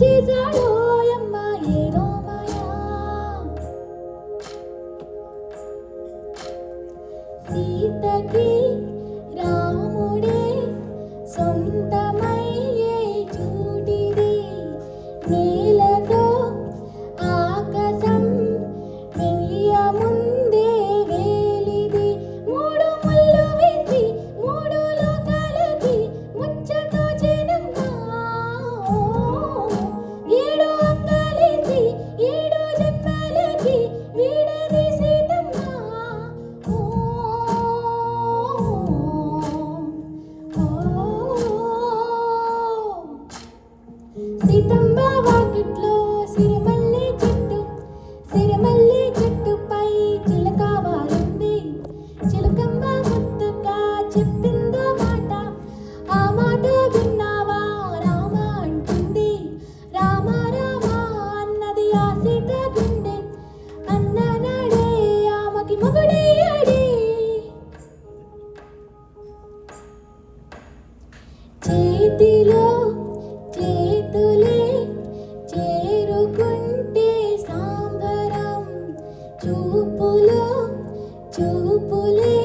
చేశాడో యమ్మ ఏదో మాయా. సీతకి రాముడే సొంతమయ్యే చూటిది, నేలతో ఆకాశం వెయ్య ముందే వేలిది. మూడు ముళ్ళు వేసి మూడు లోకాలకి ముచ్చతో చేనమ్మా. ఏడు అంగాలేసి ఏడు జన్మలకి వీడది సీతమ్మా. సీతమ్మ వాకిట్లో సిరిమల్లె చెట్టు, సిరిమల్లె చెట్టుపై చిలక వాలింది. చిలకమ్మ ముద్దుగా చెప్పిందో మాట, ఆ మాట విన్నావా రామ అంటుంది. రామ రామ అన్నది ఆ సీత గుండె, అన్ననాడే ఆమెకి మొగుడయ్యాడే. చేతిలో చేతులే చేరుకుంటే సాంబరం, చూపులో చూపులే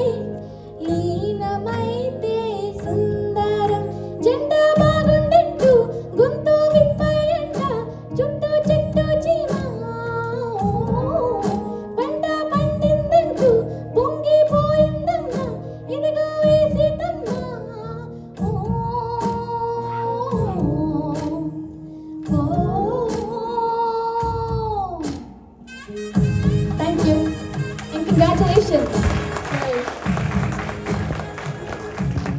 లీనమైతే సుందరం. జెండా బాగుండంటూ గొంతు విప్పాయంట చుట్టూ చెట్టు చీమ. పంట పండిందంటూ పొంగిపోయిందమ్మ ఇదిగో ఈ Seethamma. Thank you and congratulations.